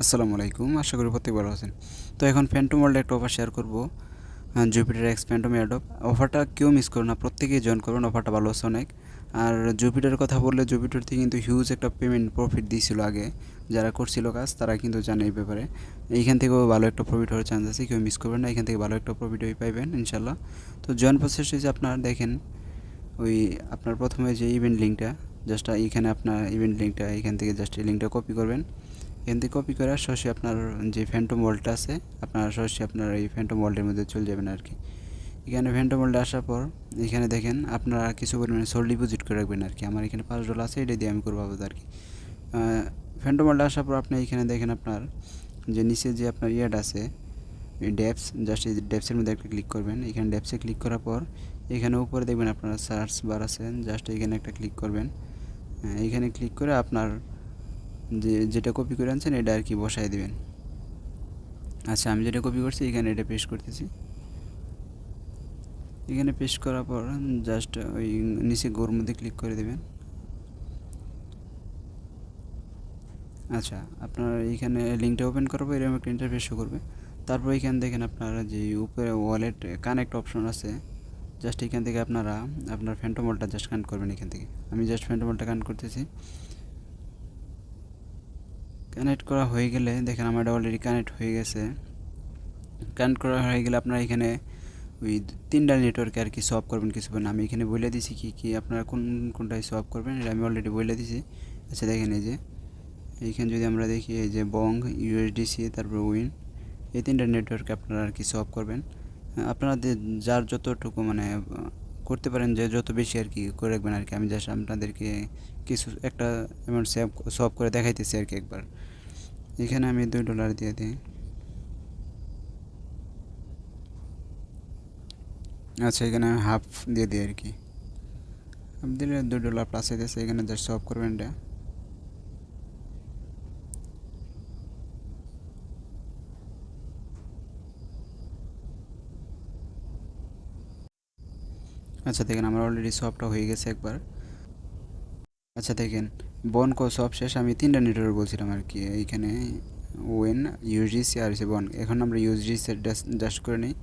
আসসালামু আলাইকুম, আশা করি প্রত্যেক ভালো আছেন। তো এখন ফ্যান্টম ওয়ার্ল্ডে একটা অফার শেয়ার করব, জুপিটার এক্স ফ্যান্টম এয়ারড্রপ। অফারটা কেউ মিস করো না, প্রত্যেকেই জয়েন করবেন, অফারটা ভালো আছে অনেক। আর জুপিটারের কথা বললে, জুপিটার থেকে কিন্তু হিউজ একটা পেমেন্ট প্রফিট দিয়েছিল আগে, যারা করছিল কাজ তারা কিন্তু জানে এই ব্যাপারে। এইখান থেকেও ভালো একটা প্রফিট হওয়ার চান্স আছে, কেউ মিস করবেন না, এখান থেকে ভালো একটা প্রফিট পাইবেন ইনশাল্লাহ। তো জয়েন প্রসেস যে আপনার দেখেন, ওই আপনার প্রথমে যে ইভেন্ট লিঙ্কটা, জাস্ট এইখানে আপনার ইভেন্ট লিঙ্কটা এখান থেকে জাস্ট এই লিঙ্কটা কপি করবেন। এখান থেকে কপি করে সরাসরি আপনার যে ফ্যান্টম ওয়ার্ল্ডটা আছে, আপনার সরাসরি আপনার এই ফ্যান্টম ওয়ার্ল্ডের মধ্যে চলে যাবেন আর কি। এখানে ফ্যান্টম ওয়ার্ল্ডে আসার পর এখানে দেখেন আপনারা কিছু পরিমাণে সোল ডিপোজিট করে রাখবেন আর কি। আমার এখানে $5 আছে, এটা দিয়ে আমি করবো আপাতত আর কি। ফ্যান্টম ওয়ার্ল্ডে আসার পর আপনি এখানে দেখেন আপনার যে নিচে যে আপনার ইয়েটা আছে, ডেপস, জাস্ট এই ডেপসের মধ্যে একটা ক্লিক করবেন। এখানে ডেপসে ক্লিক করার পর এখানে উপরে দেখবেন আপনারা সার্চ বার আছে, জাস্ট এখানে একটা ক্লিক করবেন। এইখানে ক্লিক করে আপনার যেটা কপি করে আনছেন এটা আর কি বসায় দিবেন। আচ্ছা, আমি যেটা কপি করছি এখানে এটা পেস্ট করতেছি। এখানে পেস্ট করার পর জাস্ট ওই নিচে গোর মধ্যে ক্লিক করে দেবেন। আচ্ছা, আপনার এইখানে লিঙ্কটা ওপেন করার পর এরকম একটা ইন্টারফেস শো করবে। তারপর এখানে দেখেন আপনারা যে উপরে ওয়ালেট কানেক্ট অপশন আছে, জাস্ট এখান থেকে আপনারা আপনার ফ্যান্টম ওয়ালেটটা জাস্ট কানেক্ট করবেন এখান থেকে। আমি জাস্ট ফ্যান্টম ওয়ালেটটা কানেক্ট করতেছি। কানেক্ট করা হয়ে গেলে দেখেন আমার এটা অলরেডি কানেক্ট হয়ে গেছে। কানেক্ট করা হয়ে গেলে আপনারা এখানে ওই 3টা নেটওয়ার্কে আর কি সোয়াপ করবেন কিছু। আমি এখানে বলে দিছি কি আপনারা কোনটায় সোয়াপ করবেন, এটা আমি অলরেডি বলে দিছি। আচ্ছা দেখেন, এই যে এইখানে যদি আমরা দেখি, এই যে বং, ইউএসডিসি, তারপর উইন, এই 3টা নেটওয়ার্কে আপনারা আর কি সোয়াপ করবেন। আপনাদের যার যতটুকু মানে করতে পারেন, যে যত বেশি আর কি করে রাখবেন আর কি। আমি জাস্ট আপনাদেরকে কিছু একটা অ্যামাউন্ট সোয়াপ করে দেখাইতেছি আর কি একবার। এখানে আমি $2 দিয়ে দিই। আচ্ছা, এখানে আমি হাফ দিয়ে দিই আর কি। হাফ দিলে $2 প্লাস হইতেছে, এখানে জাস্ট সোয়াপ করবেন এটা। আচ্ছা দেখেন, আমার অলরেডি সোয়াপটা হয়ে গেছে একবার। আচ্ছা দেখেন, বন সব শেষ। আমি 3টা নেটওয়ার্ক বলছিলাম আর কি। এইখানে ওয়েন, ইউজিসি আর হচ্ছে বন। এখন আমরা ইউজিসি জাস্ট করে নিই।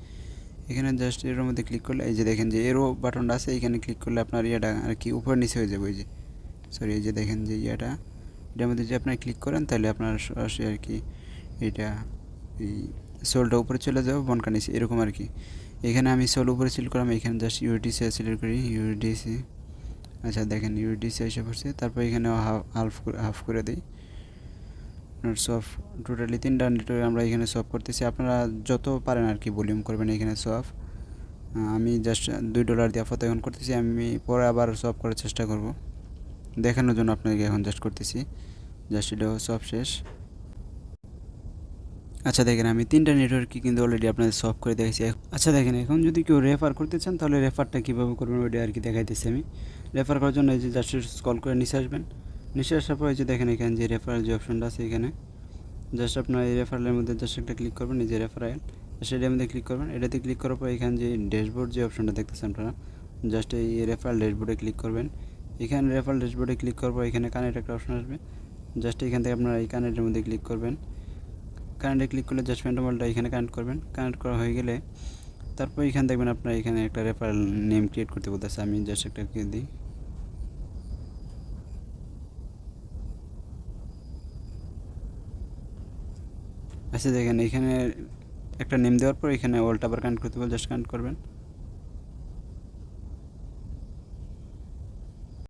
এখানে জাস্ট এর মধ্যে ক্লিক করলে এই যে দেখেন যে এরো বাটনটা আছে, এখানে ক্লিক করলে আপনার ইয়েটা আর কি উপর নিচে হয়ে যাবে। ওই যে সরি, এই যে দেখেন যে ইয়েটা, এটার মধ্যে যে আপনার ক্লিক করেন তাহলে আপনার সরাসরি আর কি এইটা, এই সোলটা উপরে চলে যাবে, বনকা নিচে, এরকম আর কি। এখানে আমি সোল উপরে সিলেক্ট করলাম, এখানে জাস্ট ইউডিসি সিলেক্ট করি, ইউডিসি। আচ্ছা দেখেন, ইউডিসি এসে পড়ছে। তারপর এখানে হাফ করে দিই। আপনার সফ টোটালি 3টা নেটওয়ার্ক আমরা এখানে সফ করতেছি। আপনারা যত পারেন আর কি ভলিউম করবেন এখানে সফ। আমি জাস্ট $2 দিয়ে আপাতত এখন করতেছি, আমি পরে আবার সফ করার চেষ্টা করব দেখানোর জন্য আপনাকে এখন জাস্ট করতেছি। জাস্ট এটাও সব শেষ। আচ্ছা দেখেন, আমি 3টা নেটওয়ার্কই কিন্তু অলরেডি আপনাদের সলভ করে দেখেছি। আচ্ছা দেখেন, এখন যদি কেউ রেফার করতে চান তাহলে রেফারটা কীভাবে করবেন ওইটা আর কি দেখাইতেছি আমি। রেফার করার জন্য এই যে জাস্ট স্ক্রল করে নিচে আসবেন। নিচে আসার পর এই যে দেখেন এখানে যে রেফারেল যে অপশনটা আছে, এখানে জাস্ট আপনার এই রেফারেলের মধ্যে জাস্ট একটা ক্লিক করবেন, এই যে রেফারেল, সেটার মধ্যে ক্লিক করবেন। এটাতে ক্লিক করার পর এখানে যে ড্যাশবোর্ড যে অপশনটা দেখতেছেন আপনারা, জাস্ট এই রেফারেল ড্যাশবোর্ডে ক্লিক করবেন। এখানে রেফারেল ড্যাশবোর্ডে ক্লিক করার পর এখানে কানেক্ট একটা অপশন আসবে, জাস্ট এখান থেকে আপনারা এই কানেক্টের মধ্যে ক্লিক করবেন। কানেক্টে ক্লিক করলে জাস্ট ফ্যান্টম ওয়ার্ল্ডটা এখানে কানেক্ট করবেন। কানেক্ট করা হয়ে গেলে তারপর এখানে দেখবেন আপনার এখানে একটা রেফারেল নেম ক্রিয়েট করতে বলতেছে, আমি জাস্ট একটা দিয়ে দিই। আচ্ছা দেখেন, এখানে একটা নেম দেওয়ার পর এখানে ওয়ালটা আবার কানেক্ট করতে বলে জাস্ট কানেক্ট করবেন।